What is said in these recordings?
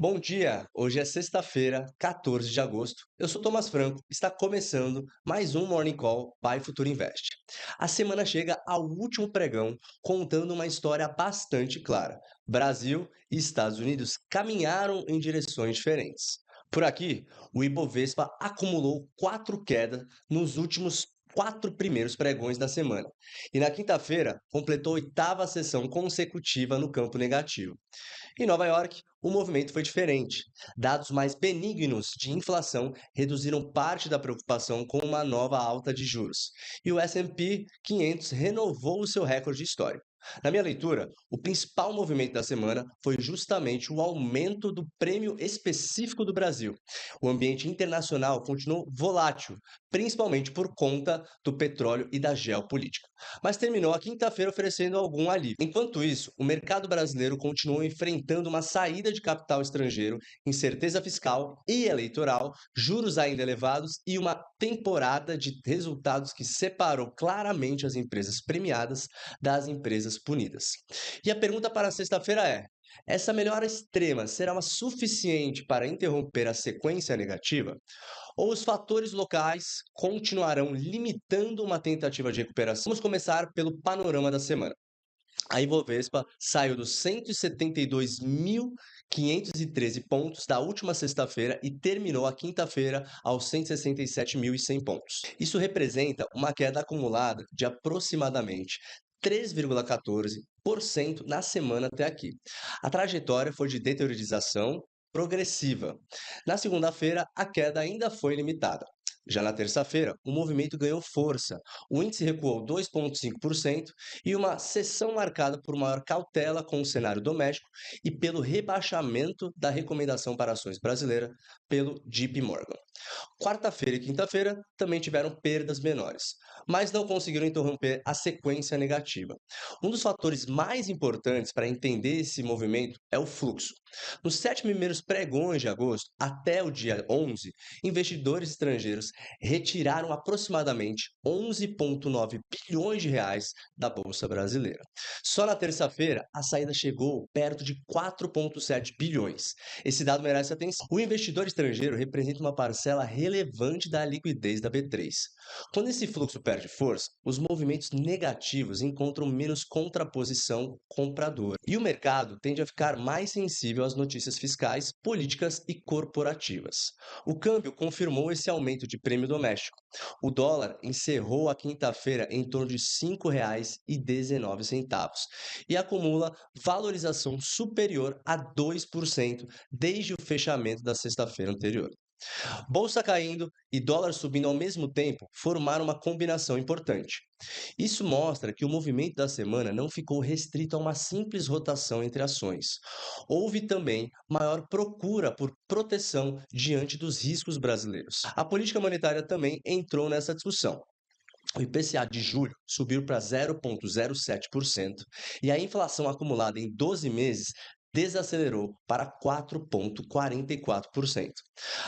Bom dia! Hoje é sexta-feira, 14 de agosto. Eu sou Thomas Franco. Está começando mais um Morning Call by Futuro Invest. A semana chega ao último pregão, contando uma história bastante clara. Brasil e Estados Unidos caminharam em direções diferentes. Por aqui, o Ibovespa acumulou 4 quedas nos últimos 4 primeiros pregões da semana. E na quinta-feira, completou a oitava sessão consecutiva no campo negativo. Em Nova York, o movimento foi diferente. Dados mais benignos de inflação reduziram parte da preocupação com uma nova alta de juros. E o S&P 500 renovou o seu recorde histórico. Na minha leitura, o principal movimento da semana foi justamente o aumento do prêmio específico do Brasil. O ambiente internacional continuou volátil, principalmente por conta do petróleo e da geopolítica, mas terminou a quinta-feira oferecendo algum alívio. Enquanto isso, o mercado brasileiro continuou enfrentando uma saída de capital estrangeiro, incerteza fiscal e eleitoral, juros ainda elevados e uma temporada de resultados que separou claramente as empresas premiadas das empresas punidas. E a pergunta para sexta-feira é: essa melhora extrema será uma suficiente para interromper a sequência negativa? Ou os fatores locais continuarão limitando uma tentativa de recuperação? Vamos começar pelo panorama da semana. A Ibovespa saiu dos 172.513 pontos da última sexta-feira e terminou a quinta-feira aos 167.100 pontos. Isso representa uma queda acumulada de aproximadamente 3,14% na semana até aqui. A trajetória foi de deteriorização progressiva. Na segunda-feira, a queda ainda foi limitada. Já na terça-feira, o movimento ganhou força. O índice recuou 2,5% e uma sessão marcada por maior cautela com o cenário doméstico e pelo rebaixamento da recomendação para ações brasileiras pelo JP Morgan. Quarta-feira e quinta-feira também tiveram perdas menores, mas não conseguiram interromper a sequência negativa. Um dos fatores mais importantes para entender esse movimento é o fluxo. Nos 7 primeiros pregões de agosto, até o dia 11, investidores estrangeiros retiraram aproximadamente 11,9 bilhões de reais da Bolsa Brasileira. Só na terça-feira, a saída chegou perto de 4,7 bilhões. Esse dado merece atenção. O investidor estrangeiro representa uma parcela relevante da liquidez da B3. Quando esse fluxo perde força, os movimentos negativos encontram menos contraposição compradora. E o mercado tende a ficar mais sensível às notícias fiscais, políticas e corporativas. O câmbio confirmou esse aumento de prêmio doméstico. O dólar encerrou a quinta-feira em torno de R$ 5,19 e acumula valorização superior a 2% desde o fechamento da sexta-feira anterior. Bolsa caindo e dólar subindo ao mesmo tempo formaram uma combinação importante. Isso mostra que o movimento da semana não ficou restrito a uma simples rotação entre ações. Houve também maior procura por proteção diante dos riscos brasileiros. A política monetária também entrou nessa discussão. O IPCA de julho subiu para 0,07% e a inflação acumulada em 12 meses desacelerou para 4,44%.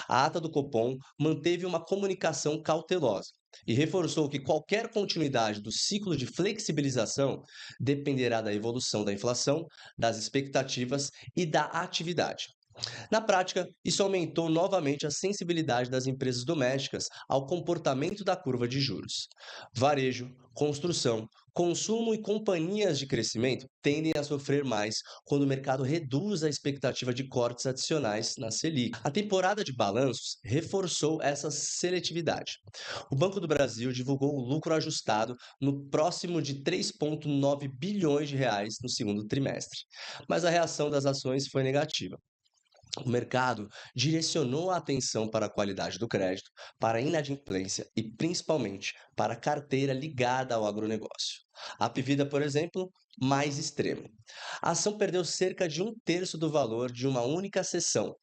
A ata do Copom manteve uma comunicação cautelosa e reforçou que qualquer continuidade do ciclo de flexibilização dependerá da evolução da inflação, das expectativas e da atividade. Na prática, isso aumentou novamente a sensibilidade das empresas domésticas ao comportamento da curva de juros. Varejo, construção, consumo e companhias de crescimento tendem a sofrer mais quando o mercado reduz a expectativa de cortes adicionais na Selic. A temporada de balanços reforçou essa seletividade. O Banco do Brasil divulgou o lucro ajustado no próximo de 3,9 bilhões de reais no segundo trimestre, mas a reação das ações foi negativa. O mercado direcionou a atenção para a qualidade do crédito, para a inadimplência e, principalmente, para a carteira ligada ao agronegócio. A Pvida, por exemplo, mais extremo. A ação perdeu cerca de um terço do valor de uma única sessão.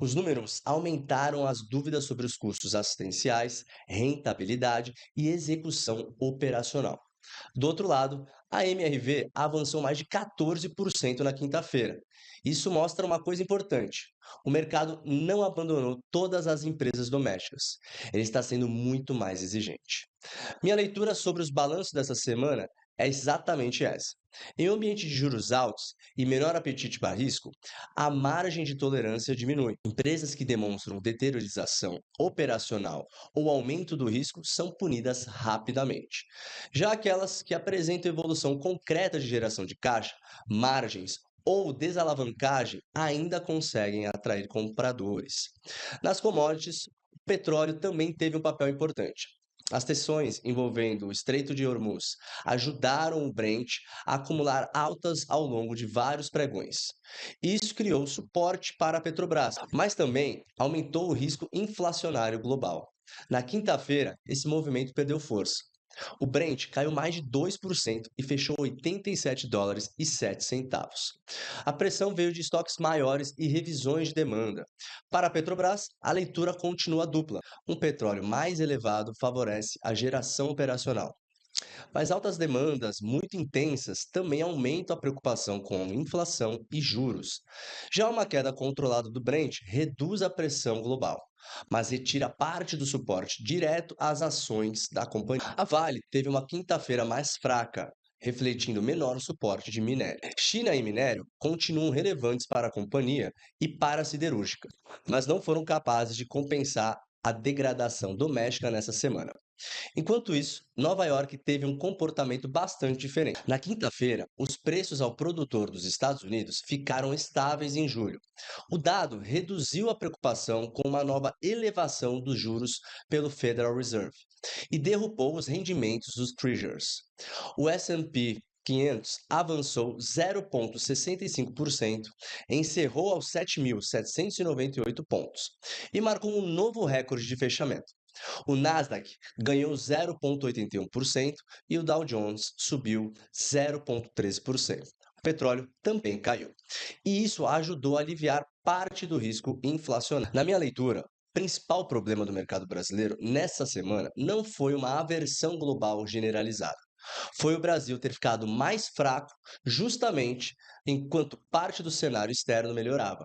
Os números aumentaram as dúvidas sobre os custos assistenciais, rentabilidade e execução operacional. Do outro lado, a MRV avançou mais de 14% na quinta-feira. Isso mostra uma coisa importante: o mercado não abandonou todas as empresas domésticas. Ele está sendo muito mais exigente. Minha leitura sobre os balanços dessa semana é exatamente essa. Em um ambiente de juros altos e menor apetite para risco, a margem de tolerância diminui. Empresas que demonstram deteriorização operacional ou aumento do risco são punidas rapidamente. Já aquelas que apresentam evolução concreta de geração de caixa, margens ou desalavancagem ainda conseguem atrair compradores. Nas commodities, o petróleo também teve um papel importante. As tensões envolvendo o Estreito de Hormuz ajudaram o Brent a acumular altas ao longo de vários pregões. Isso criou suporte para a Petrobras, mas também aumentou o risco inflacionário global. Na quinta-feira, esse movimento perdeu força. O Brent caiu mais de 2% e fechou US$ 87,07. A pressão veio de estoques maiores e revisões de demanda. Para a Petrobras, a leitura continua dupla. Um petróleo mais elevado favorece a geração operacional, mas altas demandas muito intensas também aumentam a preocupação com inflação e juros. Já uma queda controlada do Brent reduz a pressão global, mas retira parte do suporte direto às ações da companhia. A Vale teve uma quinta-feira mais fraca, refletindo menor suporte de minério. China e minério continuam relevantes para a companhia e para a siderúrgica, mas não foram capazes de compensar a degradação doméstica nessa semana. Enquanto isso, Nova York teve um comportamento bastante diferente. Na quinta-feira, os preços ao produtor dos Estados Unidos ficaram estáveis em julho. O dado reduziu a preocupação com uma nova elevação dos juros pelo Federal Reserve e derrubou os rendimentos dos Treasuries. O S&P 500 avançou 0,65%, encerrou aos 7.798 pontos e marcou um novo recorde de fechamento. O Nasdaq ganhou 0,81% e o Dow Jones subiu 0,13%. O petróleo também caiu. E isso ajudou a aliviar parte do risco inflacionário. Na minha leitura, o principal problema do mercado brasileiro nessa semana não foi uma aversão global generalizada. Foi o Brasil ter ficado mais fraco justamente enquanto parte do cenário externo melhorava.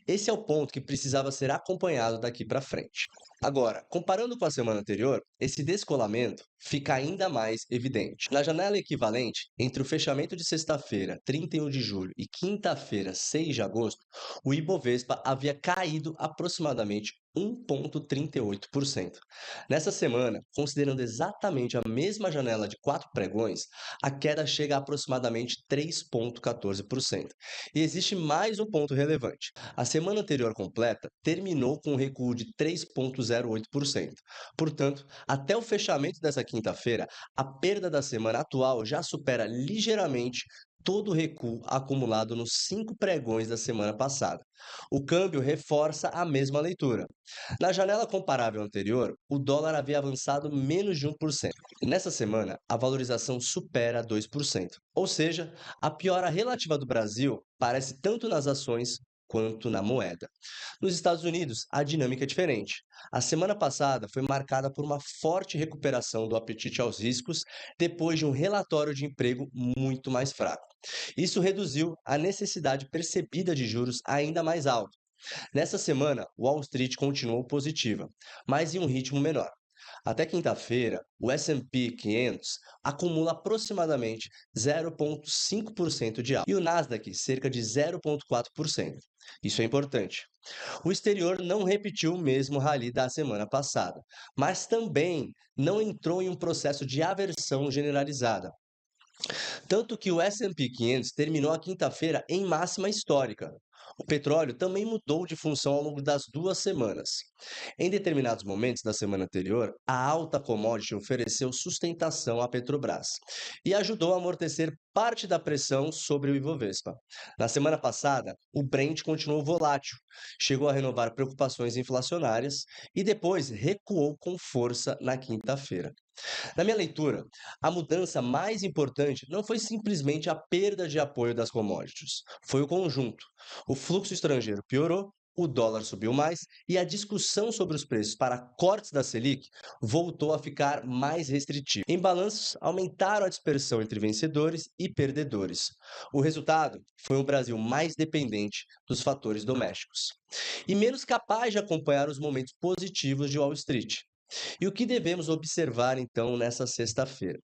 Esse é o ponto que precisava ser acompanhado daqui para frente. Agora, comparando com a semana anterior, esse descolamento fica ainda mais evidente. Na janela equivalente, entre o fechamento de sexta-feira, 31 de julho, e quinta-feira, 6 de agosto, o Ibovespa havia caído aproximadamente 1,38%. Nessa semana, considerando exatamente a mesma janela de 4 pregões, a queda chega a aproximadamente 3,14%. E existe mais um ponto relevante. A semana anterior completa terminou com um recuo de 3,08%. Portanto, até o fechamento dessa quinta-feira, a perda da semana atual já supera ligeiramente todo o recuo acumulado nos 5 pregões da semana passada. O câmbio reforça a mesma leitura. Na janela comparável anterior, o dólar havia avançado menos de 1%. Nessa semana, a valorização supera 2%. Ou seja, a piora relativa do Brasil parece tanto nas ações quanto na moeda. Nos Estados Unidos, a dinâmica é diferente. A semana passada foi marcada por uma forte recuperação do apetite aos riscos depois de um relatório de emprego muito mais fraco. Isso reduziu a necessidade percebida de juros ainda mais altos. Nessa semana, Wall Street continuou positiva, mas em um ritmo menor. Até quinta-feira, o S&P 500 acumula aproximadamente 0,5% de alta e o Nasdaq cerca de 0,4%. Isso é importante. O exterior não repetiu o mesmo rally da semana passada, mas também não entrou em um processo de aversão generalizada. Tanto que o S&P 500 terminou a quinta-feira em máxima histórica. O petróleo também mudou de função ao longo das 2 semanas. Em determinados momentos da semana anterior, a alta commodity ofereceu sustentação à Petrobras e ajudou a amortecer parte da pressão sobre o Ibovespa. Na semana passada, o Brent continuou volátil, chegou a renovar preocupações inflacionárias e depois recuou com força na quinta-feira. Na minha leitura, a mudança mais importante não foi simplesmente a perda de apoio das commodities, foi o conjunto. O fluxo estrangeiro piorou, o dólar subiu mais e a discussão sobre os preços para cortes da Selic voltou a ficar mais restritiva. Em balanços, aumentaram a dispersão entre vencedores e perdedores. O resultado foi um Brasil mais dependente dos fatores domésticos e menos capaz de acompanhar os momentos positivos de Wall Street. E o que devemos observar então nessa sexta-feira?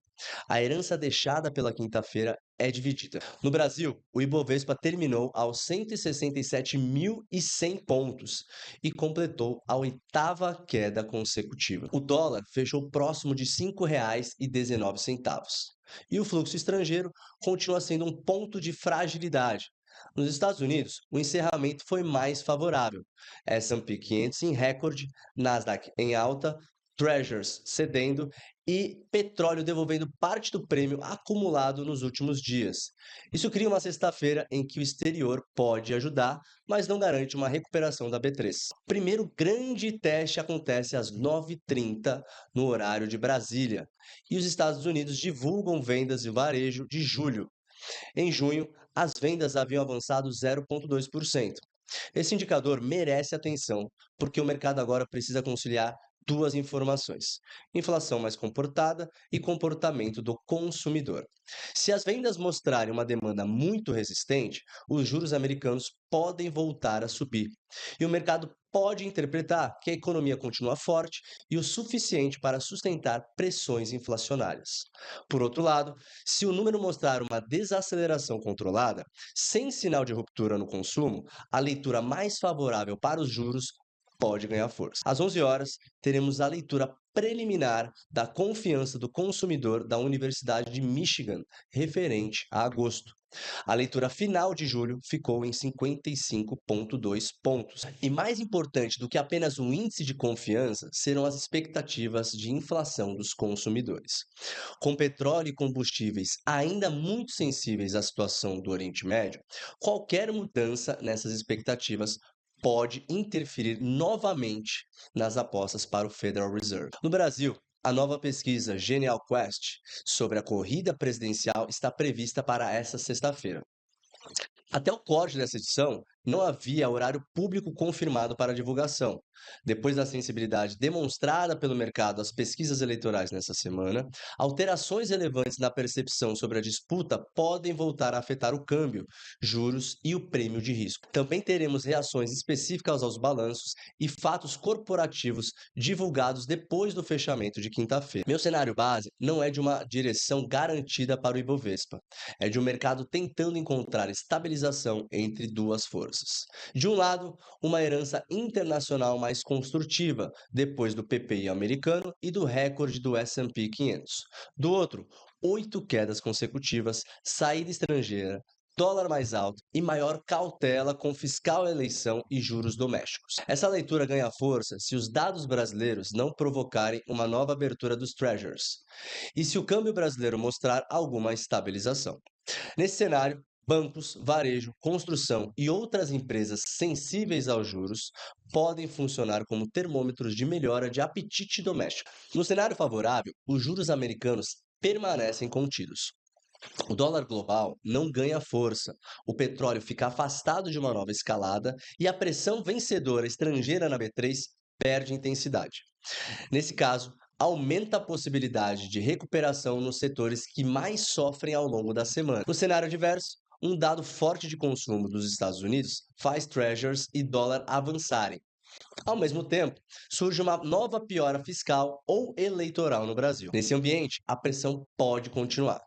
A herança deixada pela quinta-feira é dividida. No Brasil, o Ibovespa terminou aos 167.100 pontos e completou a oitava queda consecutiva. O dólar fechou próximo de R$ 5,19. E o fluxo estrangeiro continua sendo um ponto de fragilidade. Nos Estados Unidos, o encerramento foi mais favorável. S&P 500 em recorde, Nasdaq em alta, Treasuries cedendo e petróleo devolvendo parte do prêmio acumulado nos últimos dias. Isso cria uma sexta-feira em que o exterior pode ajudar, mas não garante uma recuperação da B3. O primeiro grande teste acontece às 9h30 no horário de Brasília, e os Estados Unidos divulgam vendas de varejo de julho. Em junho, as vendas haviam avançado 0,2%. Esse indicador merece atenção, porque o mercado agora precisa conciliar duas informações: inflação mais comportada e comportamento do consumidor. Se as vendas mostrarem uma demanda muito resistente, os juros americanos podem voltar a subir. E o mercado pode interpretar que a economia continua forte e o suficiente para sustentar pressões inflacionárias. Por outro lado, se o número mostrar uma desaceleração controlada, sem sinal de ruptura no consumo, a leitura mais favorável para os juros pode ganhar força. Às 11 horas, teremos a leitura preliminar da confiança do consumidor da Universidade de Michigan, referente a agosto. A leitura final de julho ficou em 55,2 pontos. E mais importante do que apenas o índice de confiança serão as expectativas de inflação dos consumidores. Com petróleo e combustíveis ainda muito sensíveis à situação do Oriente Médio, qualquer mudança nessas expectativas pode interferir novamente nas apostas para o Federal Reserve. No Brasil, a nova pesquisa Genial Quest sobre a corrida presidencial está prevista para esta sexta-feira. Até o corte dessa edição, não havia horário público confirmado para divulgação. Depois da sensibilidade demonstrada pelo mercado às pesquisas eleitorais nessa semana, alterações relevantes na percepção sobre a disputa podem voltar a afetar o câmbio, juros e o prêmio de risco. Também teremos reações específicas aos balanços e fatos corporativos divulgados depois do fechamento de quinta-feira. Meu cenário base não é de uma direção garantida para o Ibovespa, é de um mercado tentando encontrar estabilização entre duas forças. De um lado, uma herança internacional mais construtiva, depois do PPI americano e do recorde do S&P 500. Do outro, 8 quedas consecutivas, saída estrangeira, dólar mais alto e maior cautela com fiscal eleição e juros domésticos. Essa leitura ganha força se os dados brasileiros não provocarem uma nova abertura dos Treasuries e se o câmbio brasileiro mostrar alguma estabilização. Nesse cenário, bancos, varejo, construção e outras empresas sensíveis aos juros podem funcionar como termômetros de melhora de apetite doméstico. No cenário favorável, os juros americanos permanecem contidos. O dólar global não ganha força, o petróleo fica afastado de uma nova escalada e a pressão vencedora estrangeira na B3 perde intensidade. Nesse caso, aumenta a possibilidade de recuperação nos setores que mais sofrem ao longo da semana. No cenário adverso, um dado forte de consumo dos Estados Unidos faz Treasuries e dólar avançarem. Ao mesmo tempo, surge uma nova piora fiscal ou eleitoral no Brasil. Nesse ambiente, a pressão pode continuar.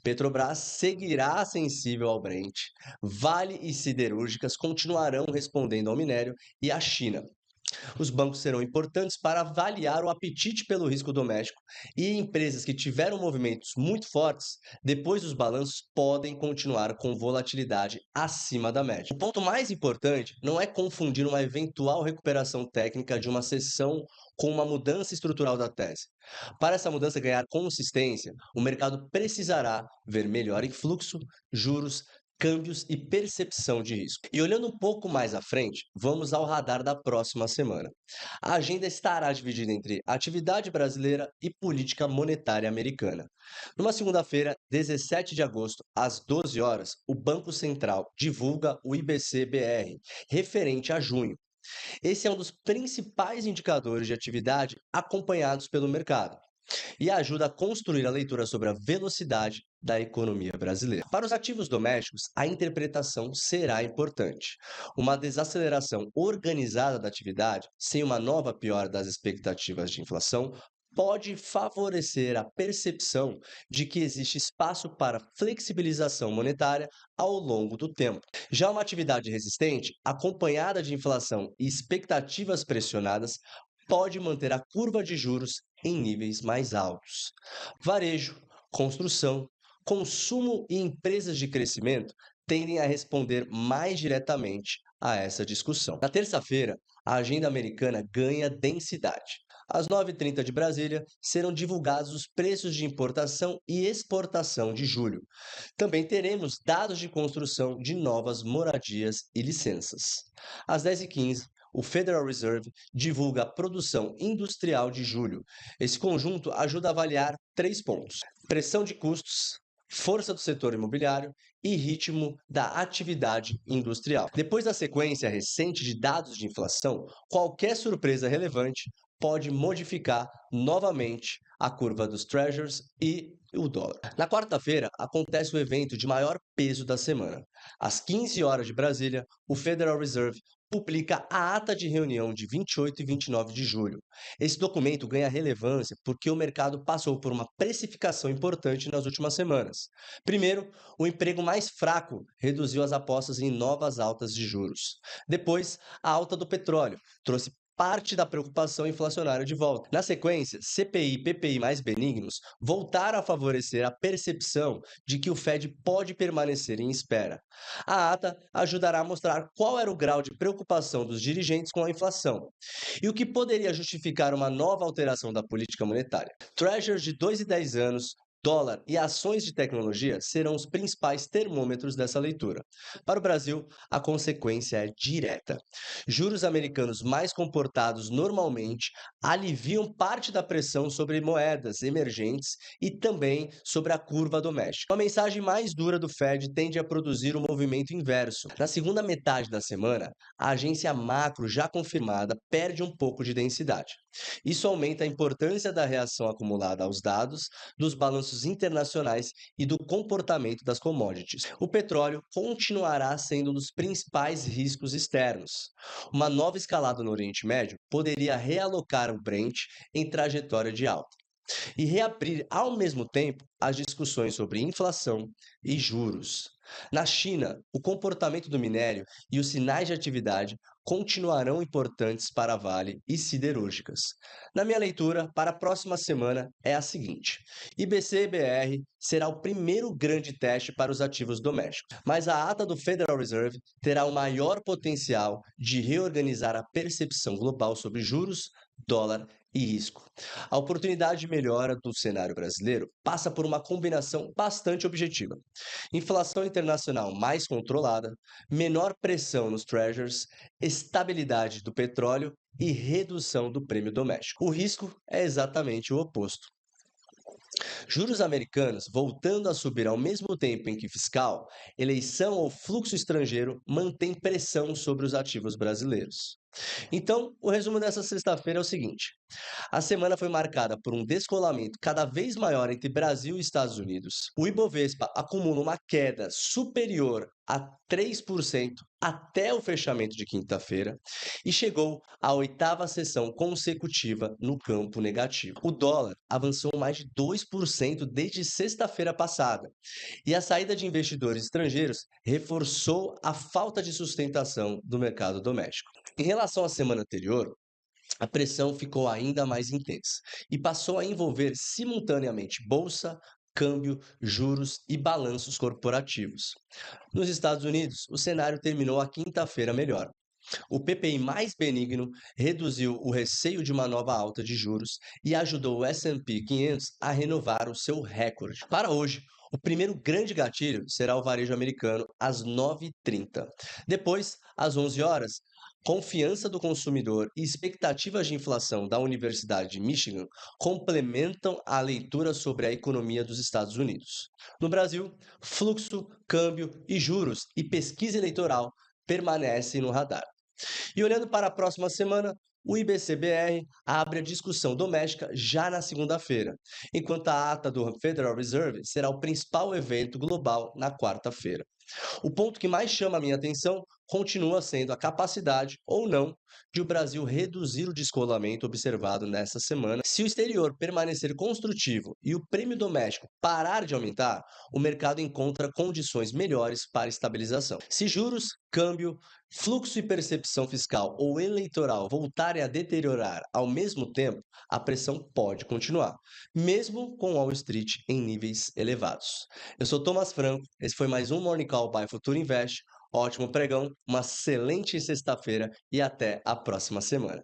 Petrobras seguirá sensível ao Brent, Vale e siderúrgicas continuarão respondendo ao minério e à China. Os bancos serão importantes para avaliar o apetite pelo risco doméstico e empresas que tiveram movimentos muito fortes depois dos balanços podem continuar com volatilidade acima da média. O ponto mais importante não é confundir uma eventual recuperação técnica de uma sessão com uma mudança estrutural da tese. Para essa mudança ganhar consistência, o mercado precisará ver melhor em fluxo, juros, câmbios e percepção de risco. E olhando um pouco mais à frente, vamos ao radar da próxima semana. A agenda estará dividida entre atividade brasileira e política monetária americana. Numa segunda-feira, 17 de agosto, às 12 horas, o Banco Central divulga o IBC-BR, referente a junho. Esse é um dos principais indicadores de atividade acompanhados pelo mercado e ajuda a construir a leitura sobre a velocidade da economia brasileira. Para os ativos domésticos, a interpretação será importante. Uma desaceleração organizada da atividade, sem uma nova piora das expectativas de inflação, pode favorecer a percepção de que existe espaço para flexibilização monetária ao longo do tempo. Já uma atividade resistente, acompanhada de inflação e expectativas pressionadas, pode manter a curva de juros em níveis mais altos. Varejo, construção, consumo e empresas de crescimento tendem a responder mais diretamente a essa discussão. Na terça-feira, a agenda americana ganha densidade. Às 9h30 de Brasília, serão divulgados os preços de importação e exportação de julho. Também teremos dados de construção de novas moradias e licenças. Às 10h15, o Federal Reserve divulga a produção industrial de julho. Esse conjunto ajuda a avaliar 3 pontos: pressão de custos, força do setor imobiliário e ritmo da atividade industrial. Depois da sequência recente de dados de inflação, qualquer surpresa relevante pode modificar novamente a curva dos Treasuries e o dólar. Na quarta-feira, acontece o evento de maior peso da semana. Às 15 horas de Brasília, o Federal Reserve publica a ata de reunião de 28 e 29 de julho. Esse documento ganha relevância porque o mercado passou por uma precificação importante nas últimas semanas. Primeiro, o emprego mais fraco reduziu as apostas em novas altas de juros. Depois, a alta do petróleo trouxe parte da preocupação inflacionária de volta. Na sequência, CPI e PPI mais benignos voltaram a favorecer a percepção de que o Fed pode permanecer em espera. A ata ajudará a mostrar qual era o grau de preocupação dos dirigentes com a inflação e o que poderia justificar uma nova alteração da política monetária. Treasuries de 2 e 10 anos, dólar e ações de tecnologia serão os principais termômetros dessa leitura. Para o Brasil, a consequência é direta. Juros americanos mais comportados normalmente aliviam parte da pressão sobre moedas emergentes e também sobre a curva doméstica. Uma mensagem mais dura do Fed tende a produzir um movimento inverso. Na segunda metade da semana, a agência macro já confirmada perde um pouco de densidade. Isso aumenta a importância da reação acumulada aos dados, dos balanços internacionais e do comportamento das commodities. O petróleo continuará sendo um dos principais riscos externos. Uma nova escalada no Oriente Médio poderia realocar o Brent em trajetória de alta e reabrir ao mesmo tempo as discussões sobre inflação e juros. Na China, o comportamento do minério e os sinais de atividade continuarão importantes para a Vale e siderúrgicas. Na minha leitura, para a próxima semana é a seguinte: IBC-BR será o primeiro grande teste para os ativos domésticos, mas a ata do Federal Reserve terá o maior potencial de reorganizar a percepção global sobre juros, dólar e risco. A oportunidade de melhora do cenário brasileiro passa por uma combinação bastante objetiva: inflação internacional mais controlada, menor pressão nos treasuries, estabilidade do petróleo e redução do prêmio doméstico. O risco é exatamente o oposto: juros americanos voltando a subir ao mesmo tempo em que fiscal, eleição ou fluxo estrangeiro mantém pressão sobre os ativos brasileiros. Então, o resumo dessa sexta-feira é o seguinte: a semana foi marcada por um descolamento cada vez maior entre Brasil e Estados Unidos. O Ibovespa acumula uma queda superior a 3% até o fechamento de quinta-feira e chegou à oitava sessão consecutiva no campo negativo. O dólar avançou mais de 2% desde sexta-feira passada e a saída de investidores estrangeiros reforçou a falta de sustentação do mercado doméstico. Em relação à semana anterior, a pressão ficou ainda mais intensa e passou a envolver simultaneamente bolsa, câmbio, juros e balanços corporativos. Nos Estados Unidos, o cenário terminou a quinta-feira melhor. O PPI mais benigno reduziu o receio de uma nova alta de juros e ajudou o S&P 500 a renovar o seu recorde. Para hoje, o primeiro grande gatilho será o varejo americano às 9h30. Depois, às 11 horas, confiança do consumidor e expectativas de inflação da Universidade de Michigan complementam a leitura sobre a economia dos Estados Unidos. No Brasil, fluxo, câmbio e juros e pesquisa eleitoral permanecem no radar. E olhando para a próxima semana, o IBC-BR abre a discussão doméstica já na segunda-feira, enquanto a ata do Federal Reserve será o principal evento global na quarta-feira. O ponto que mais chama a minha atenção continua sendo a capacidade ou não de o Brasil reduzir o descolamento observado nesta semana. Se o exterior permanecer construtivo e o prêmio doméstico parar de aumentar, o mercado encontra condições melhores para estabilização. Se juros, câmbio, fluxo e percepção fiscal ou eleitoral voltarem a deteriorar ao mesmo tempo, a pressão pode continuar, mesmo com Wall Street em níveis elevados. Eu sou Thomas Franco, esse foi mais um Morning Call by Futura Invest. Ótimo pregão, uma excelente sexta-feira e até a próxima semana.